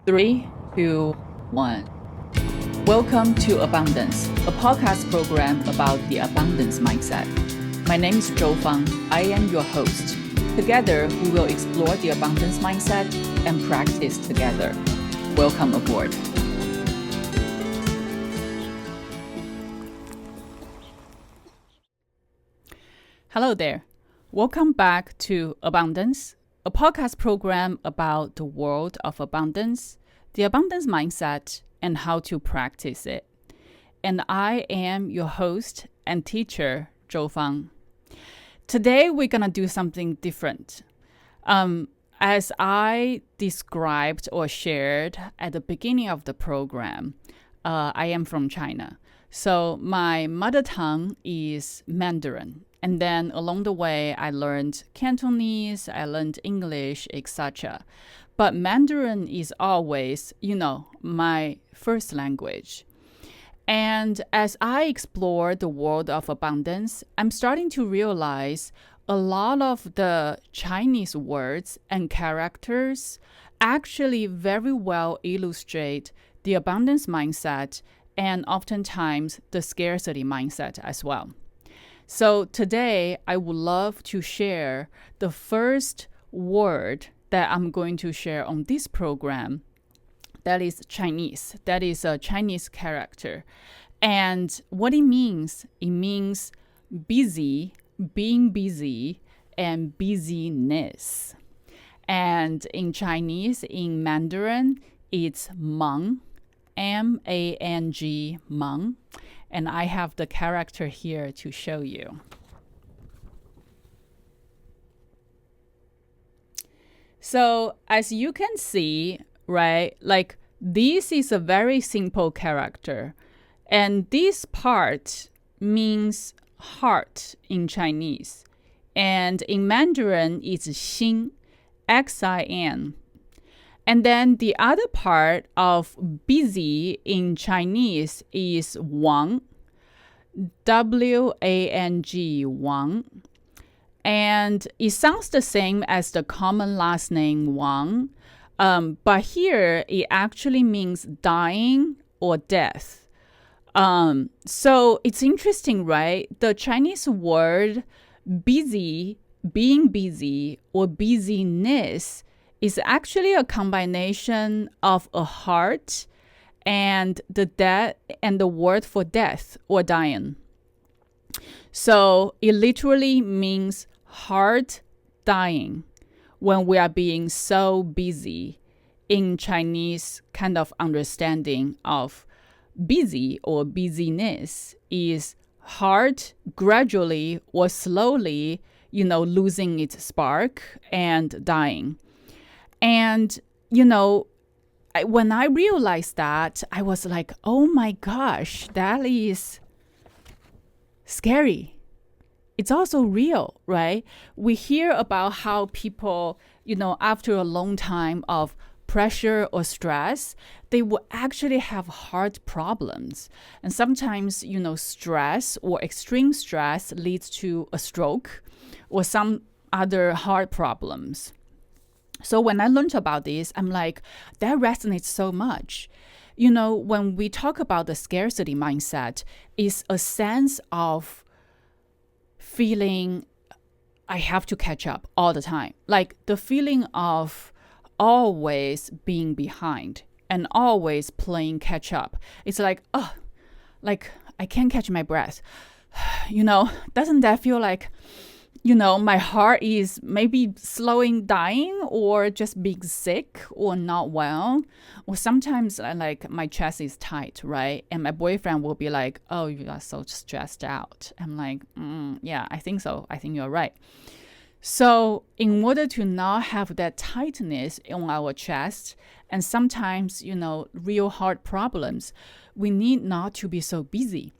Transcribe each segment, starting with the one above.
Three, two, one. Welcome to Abundance, a podcast program about the abundance mindset. My name is Zhou Fang. I am your host. Together, we will explore the abundance mindset and practice together. Welcome aboard. Hello there. Welcome back to Abundance, a podcast program about the world of abundance, the abundance mindset, and how to practice it. And I am your host and teacher, Zhou Fang. Today, we're going to do something different. As I described or shared at the beginning of the program, I am from China. So my mother tongue is Mandarin. And then along the way, I learned Cantonese, I learned English, etc. But Mandarin is always, my first language. And as I explore the world of abundance, I'm starting to realize a lot of the Chinese words and characters actually very well illustrate the abundance mindset and oftentimes the scarcity mindset as well. So today, I would love to share the first word that I'm going to share on this program. That is Chinese. That is a Chinese character. And what it means busy, being busy, and busyness. And in Chinese, in Mandarin, it's máng, M-A-N-G, máng. And I have the character here to show you. So as you can see, right, like this is a very simple character. And this part means heart in Chinese. And in Mandarin, it's xin, X-I-N. And then the other part of busy in Chinese is Wang, W-A-N-G, Wang. And it sounds the same as the common last name Wang, but here it actually means dying or death. So it's interesting, right? The Chinese word busy, being busy, or busyness is actually a combination of a heart and the word for death or dying. So it literally means heart dying when we are being so busy in Chinese kind of understanding of busy or busyness is heart gradually or slowly, losing its spark and dying. And, when I realized that, I was like, oh my gosh, that is scary. It's also real, right? We hear about how people, after a long time of pressure or stress, they will actually have heart problems. And sometimes, stress or extreme stress leads to a stroke or some other heart problems. So when I learned about this, I'm like, that resonates so much. When we talk about the scarcity mindset, it's a sense of feeling I have to catch up all the time. Like the feeling of always being behind and always playing catch up. It's like, like I can't catch my breath. Doesn't that feel like my heart is maybe slowing dying or just being sick or not well. Or sometimes like my chest is tight, right? And my boyfriend will be like, oh, you are so stressed out. I'm like, yeah, I think so. I think you're right. So in order to not have that tightness on our chest and sometimes, real heart problems, we need not to be so busy.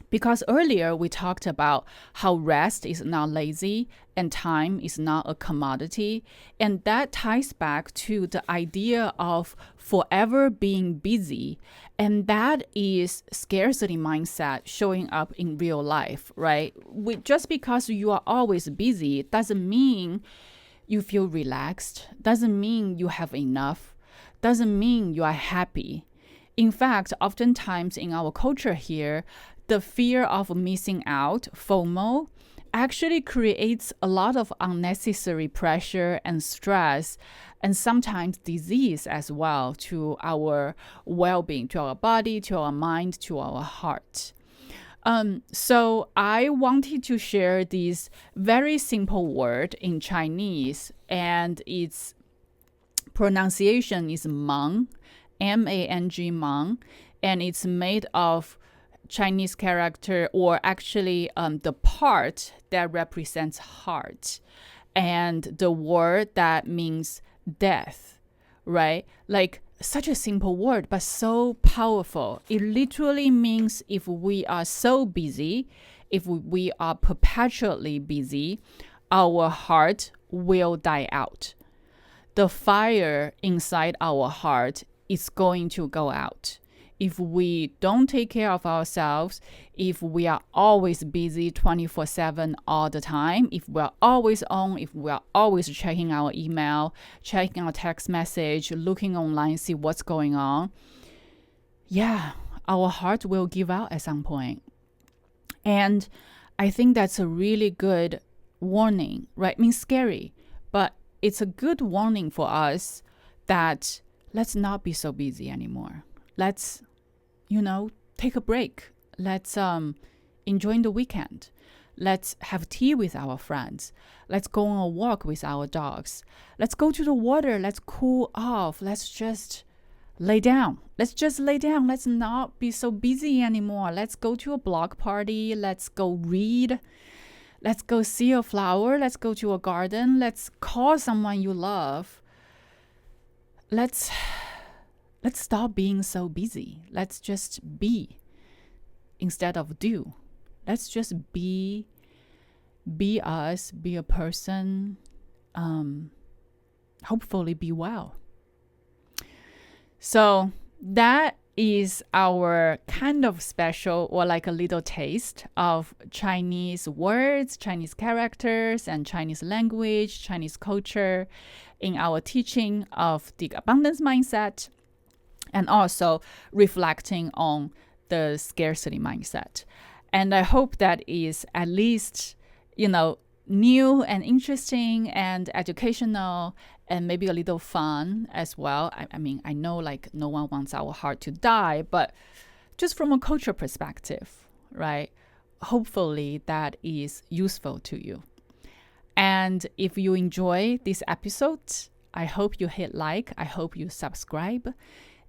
Because earlier we talked about how rest is not lazy and time is not a commodity. And that ties back to the idea of forever being busy. And that is scarcity mindset showing up in real life, right? Just because you are always busy doesn't mean you feel relaxed, doesn't mean you have enough, doesn't mean you are happy. In fact, oftentimes in our culture here, the fear of missing out, FOMO, actually creates a lot of unnecessary pressure and stress, and sometimes disease as well, to our well-being, to our body, to our mind, to our heart. So I wanted to share this very simple word in Chinese, and its pronunciation is máng, M-A-N-G, máng, and it's made of Chinese character, or actually the part that represents heart, and the word that means death, right? Like, such a simple word, but so powerful. It literally means if we are so busy, if we are perpetually busy, our heart will die out. The fire inside our heart is going to go out. If we don't take care of ourselves, if we are always busy 24/7 all the time, if we are always on, if we are always checking our email, checking our text message, looking online, see what's going on, our heart will give out at some point. And I think that's a really good warning, right? I mean, scary, but it's a good warning for us that let's not be so busy anymore. Let's, take a break. Let's enjoy the weekend. Let's have tea with our friends. Let's go on a walk with our dogs. Let's go to the water. Let's cool off. Let's just lay down. Let's not be so busy anymore. Let's go to a block party. Let's go read. Let's go see a flower. Let's go to a garden. Let's call someone you love. Let's stop being so busy. Let's just be instead of do. Let's just be us, be a person, hopefully be well. So that is our kind of special, or like a little taste of Chinese words, Chinese characters, and Chinese language, Chinese culture in our teaching of the abundance mindset, and also reflecting on the scarcity mindset. And I hope that is at least, new and interesting and educational, and maybe a little fun as well. I mean, I know like no one wants our heart to die, but just from a culture perspective, right? Hopefully that is useful to you. And if you enjoy this episode, I hope you hit like, I hope you subscribe,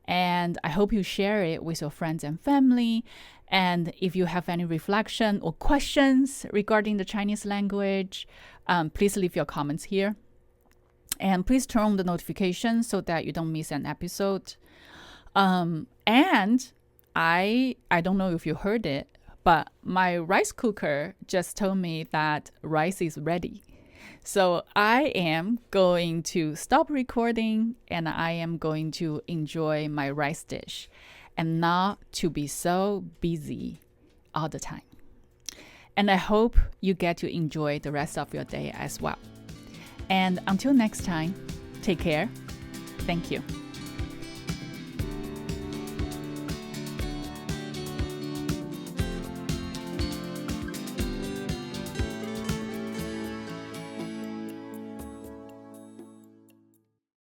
and I hope you share it with your friends and family. And if you have any reflection or questions regarding the Chinese language, please leave your comments here. And please turn on the notifications so that you don't miss an episode. And I don't know if you heard it, but my rice cooker just told me that rice is ready. So I am going to stop recording, and I am going to enjoy my rice dish and not to be so busy all the time. And I hope you get to enjoy the rest of your day as well. And until next time, take care. Thank you.